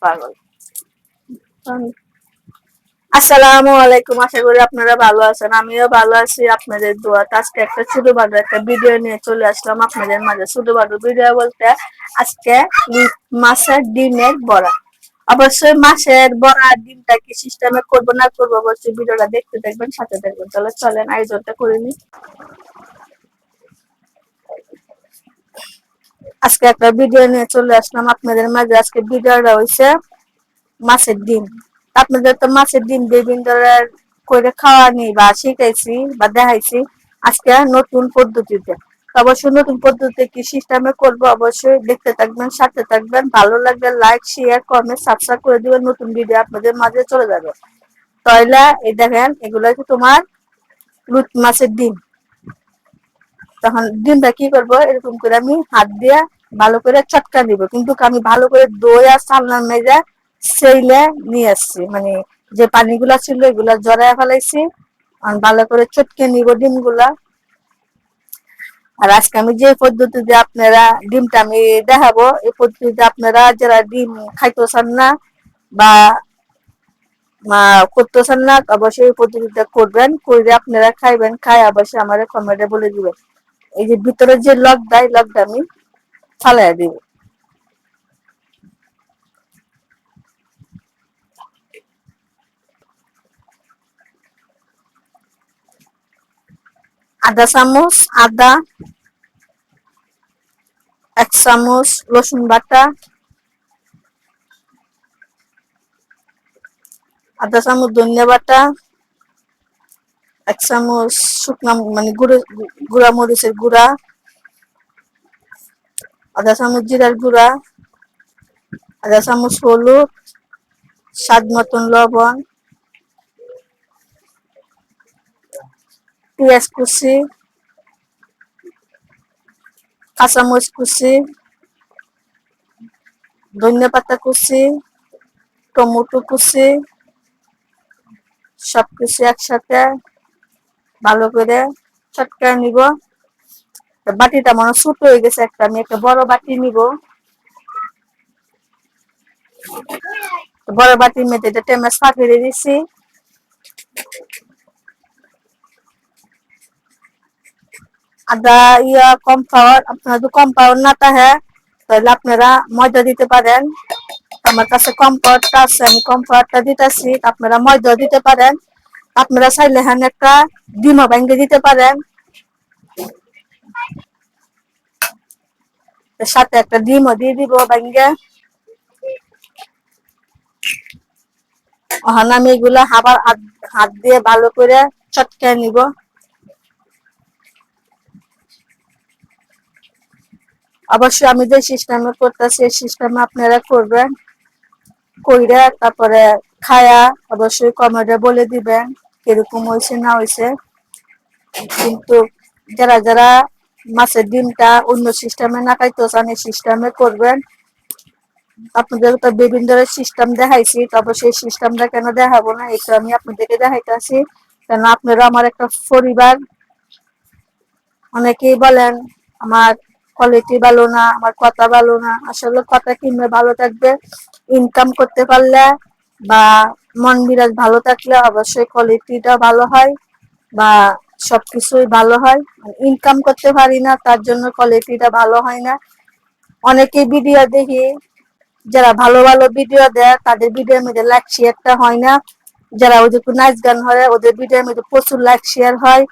পাগল। আসসালামু আলাইকুম, আশা করি আপনারা ভালো আছেন। আমিও ভালো আছি আপনাদের দোয়াতে। আজকে একটা ছোটখাটো একটা ভিডিও নিয়ে চলে আসলাম আপনাদের মাঝে। ছোটখাটো ভিডিও বলতে আজকে মাছের ডিমের বড়া। অবশ্যই মাছের বড়া ডিমটা কি সিস্টেমে করবো না করবো, অবশ্যই ভিডিওটা দেখতে দেখবেন, সাথে দেখবেন। তাহলে চলেন আয়োজনটা করে নিই। আজকে একটা ভিডিও নিয়ে চলে আসলাম আপনাদের মাঝে। আজকে ভিডিওটা হয়েছে মাছের ডিম। আপনাদের তো মাছের ডিম বিভিন্ন ধরনের করে খাওয়া নেই বা শিখাইছি বা দেখাইছি। আজকে নতুন পদ্ধতিতে, অবশ্যই নতুন পদ্ধতিতে কি সিস্টেমে করবো, অবশ্যই দেখতে থাকবেন, সাথে থাকবেন। ভালো লাগলে লাইক শেয়ার কমেন্ট সাবস্ক্রাইব করে দিবেন। নতুন ভিডিও আপনাদের মাঝে চলে যাবে। তাহলে এই দেখেন, এগুলো কি তোমার রুট মাছের ডিম। তখন ডিমটা কি করবো, এরকম করে আমি হাত দিয়ে ভালো করে চটকা দিব। কিন্তু আমি ভালো করে দই আর চালনার মেজে সেইলে নিয়ে আসছি, মানে যে পানিগুলা ছিল এগুলা জড়ায় ফেলাইছি। ভালো করে চটকে নিব ডিমগুলা। আর আজকে আমি যে পদ্ধতিতে আপনারা ডিমটা আমি দেখাবো, এই পদ্ধতিতে আপনারা যারা ডিম খাইতেছেন না বা করতেছেন না, অবশ্যই এই পদ্ধতিটা করবেন, করে আপনারা খাইবেন। খাই অবশ্যই আমার কমেন্টে বলে দিবেন। এই যে ভিতরে যে লকটা, এই লকটা আমি ফালাই দিব। আধা চামচ আদা, 1 চামচ রসুন বাটা, আধা চামচ ধনিয়া বাটা, 1 চামচ শুকনা মানে গুঁড়া মরিচের গুঁড়া, আধা চামচ জিরার গুঁড়া, আধা চামচ হলুদ, স্বাদ মতন লবণ, পেঁয়াজ কুচি, কাঁচামরিচ কুচি, ধনিয়া পাতা কুচি, টমেটো কুচি, সবকিছু একসাথে ভালো করে চটকায় নিব। বাটিটা মনে ছোট হয়ে গেছে একটা, আমি একটা বড় বাটি নিব। বড় বাটির মধ্যে এটা টেমাস পাঠিয়ে দিচ্ছি। আদা কর্নফ্লাওয়ার, আপনারা যদি কর্নফ্লাওয়ার না থাকে তাহলে আপনারা ময়দা দিতে পারেন। আমার কাছে কর্নফ্লাওয়ারটা আছে, আমি কর্নফ্লাওয়ারটা দিতেছি। আপনারা ময়দা দিতে পারেন। আপনারা চাইলে হ্যাঁ একটা ডিমও ভেঙে দিতে পারেন। সাথে একটা ডিমও দিয়ে দিব ভেঙে। আমি এগুলা আবার হাত দিয়ে ভালো করে চটকে নিব। অবশ্যই আমি যে সিস্টেমে করতেছি এই সিস্টেমে আপনারা করবেন। কইরা তারপরে খায়া অবশ্যই কমেন্টে বলে দিবেন কিরকম হয়েছে না হয়েছে। কিন্তু যারা যারা মাছের ডিমটা অন্য সিস্টেমে না খাইতে চান, এই সিস্টেমে করবেন। আপনাদের তো বিভিন্ন ধরনের সিস্টেম দেখাইছি, তবে সেই সিস্টেমটা কেন দেখাবো না, এটা আমি আপনাদেরকে দেখাইতেছি। কেন আপনারা আমার একটা পরিবার। অনেকেই বলেন আমার কোয়ালিটি ভালো না, আমার কথা ভালো না। আসলে কথা কিনবে ভালো থাকবে, ইনকাম করতে পারলে বা মন মেজাজ ভালো থাকলে অবশ্যই কোয়ালিটিটা ভালো হয় বা সবকিছুই ভালো হয়। ইনকাম করতে পারি না তার জন্য কোয়ালিটিটা ভালো হয় না। অনেকে ভিডিও দেখি, যারা ভালো ভালো ভিডিও দেয় তাদের ভিডিওর মধ্যে লাইক শেয়ারটা হয় না। যারা ওদের নাচ গান হয় ওদের ভিডিওর মধ্যে প্রচুর লাইক শেয়ার হয়।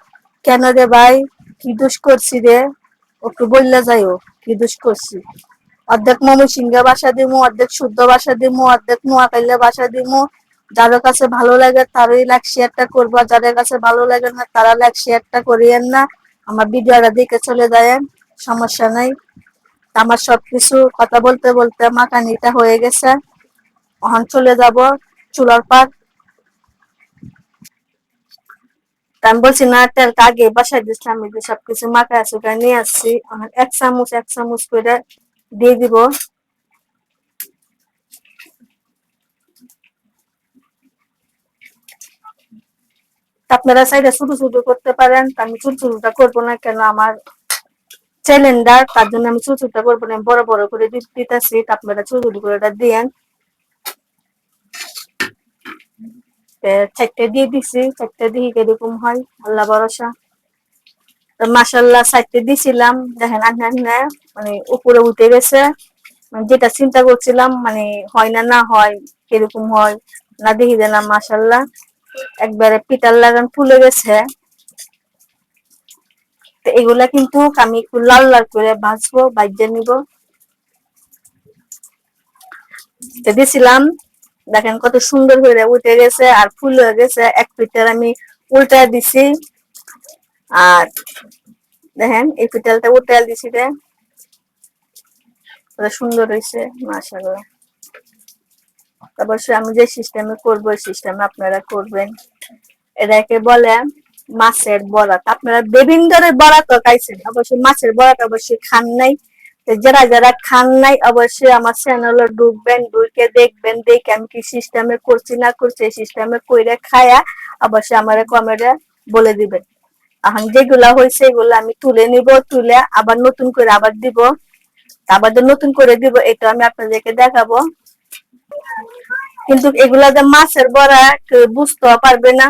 কেন রে ভাই, কি দোষ করছি রে, একটু বললে যাইও কি দোষ করছি। অর্ধেক ময়মনসিংহে বাসা দিমু, অর্ধেক শুদ্ধ বাসা দিমু, অর্ধেক নোয়াখালী বাসা দিমু। যাদের কাছে ভালো লাগে তারাই লাইক শেয়ারটা করবো, যাদের কাছে ভালো লাগে না তারা লাইক শেয়ারটা করিয়েন না। আমার ভিডিওটা দেখে চলে যায়, সমস্যা নাই। আমার সবকিছু কথা বলতে বলতে মাখানিটা হয়ে গেছে। এখন চলে যাব চুলার পার। আমি বলছি না, তেলটা আগে বসাই দিচ্ছিলাম, আমি সবকিছু মাখা চুকা নিয়ে আসছি। এখন 1 চামচ করে দিয়ে দিব। আপনারা চাইলে ছোট ছোট করতে পারেন, আমি ছোট ছোটটা করবো না, কেন আমার চ্যালেঞ্জার, তার জন্য আমি ছোট ছোটটা করবো না, বড় বড় করে দিতেছি। আপনারা ছোট ছোট করে দিয়েন। চারটে দিয়ে দিছি, চারটে দিয়ে কিরকম হয় আল্লাহ ভরসা। তো মাসাল্লাহ চারটে দিছিলাম, দেখেন আন্না আন্না মানে উপরে উঠে গেছে। মানে যেটা চিন্তা করছিলাম মানে হয় না না হয় কিরকম হয় না, দেখি দিলাম মাসাল্লাহ একবারে পিঠার লাগান ফুলে গেছে। তো এগুলা কিন্তু আমি একটু লাল লাল করে ভাজবো, ভাজতে নিব। দিছিলাম, দেখেন কত সুন্দর করে উঠে গেছে আর ফুল হয়ে গেছে। এক পিঠার আমি উল্টা দিছি, আর দেখেন এই পিঠালটা উল্টা দিছি রে, কত সুন্দর হয়েছে মাশাআল্লাহ। অবশ্যই আমি যে সিস্টেমে করবো এই সিস্টেমে আপনারা করবেন। এটাকে বলে মাছের বড়াত। আপনারা বিভিন্ন ধরনের বড়া তো খাইছেন, অবশ্যই মাছের বড়াটা অবশ্যই খান নাই। যারা যারা খান নাই অবশ্যই আমার চ্যানেলে ঢুকবেন, ঢুকে দেখবেন, দেখে আমি কি সিস্টেমে করছি না করছি, এই সিস্টেমে কইরা খায়া অবশ্যই আমার কমেন্টে বলে দিবেন। এখন যেগুলা হয়েছে এগুলো আমি তুলে নিব, তুলে আবার নতুন করে আবার দিব, আবার নতুন করে দিব, এটা আমি আপনাদেরকে দেখাবো। কিন্তু এগুলা যে মাছের বড়া কেউ বুঝতেও পারবে না।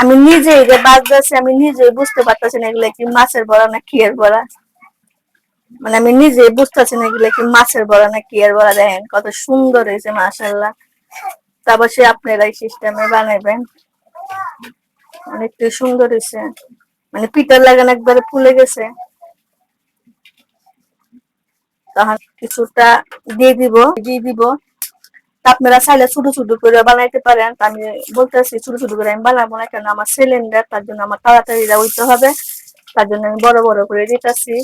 আমি নিজেই যে বাজতেছি আমি নিজেই বুঝতে পারতেছি না এগুলা কি মাছের বড়া না কি এর বড়া। মানে আমি নিজেই বুঝতেছি না এগুলা কি মাছের বড়া না কি এর বড়া। দেখেন কত সুন্দর হয়েছে মাশাআল্লাহ। তারপর সে আপনারা এই সিস্টেমে বানাবেন, অনেকটা সুন্দর হয়েছে। মানে পিঠার লাগান একবারে ফুলে গেছে। তখন কিছুটা দিয়ে দিব। আপনারা চাইলে ছোট ছোট করে বানাইতে পারেন। আমি বলতেছি ছোট ছোট করে আমি বানাবো না, কেন আমার সিলিন্ডার, তার জন্য আমার তাড়াতাড়ি উঠতে হবে, তার জন্য আমি বড় বড় করে দিতেছি।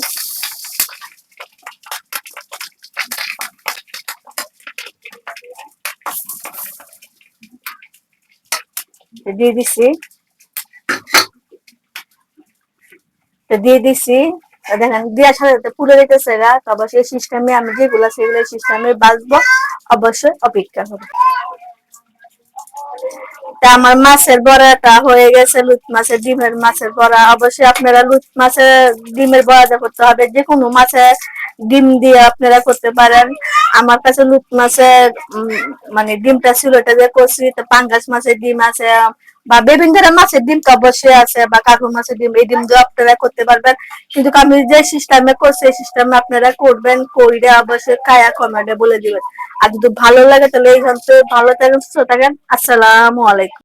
দিয়ে দিছি, দিয়ে দিছি। দেখেন দেওয়ার সাথে সাথে পুড়ে যেতেছে গা। তবে সেই সিস্টেমে আমি যেগুলো সেগুলো সিস্টেমে বাঁচবো, অবশ্যই অপেক্ষা হবে। তা আমার মাছের বড়াটা হয়ে গেছে, লুট মাছের ডিমের মাছের বড়া। অবশ্যই আপনারা লুট মাছের ডিমের বড়াটা করতে হবে, যে কোনো মাছের ডিম দিয়ে আপনারা করতে পারেন। আমার কাছে লুট মাছের মানে ডিমটা ছিল, এটা দিয়ে করছি। তো পাঙ্গাস মাছের ডিম আছে বা বিভিন্ন ধরনের মাছের ডিম তো অবশ্যই আছে, বা কাকুর মাছের ডিম, এই ডিম দিয়ে আপনারা করতে পারবেন। কিন্তু আমি যে সিস্টেমে করছি এই সিস্টেমে আপনারা করবেন, করে অবশ্যই খায়া কমেন্টে বলে দিবেন। আর যদি ভালো লাগে তাহলে এই ভালো থাকেন, সুস্থ থাকেন। আসসালামু আলাইকুম।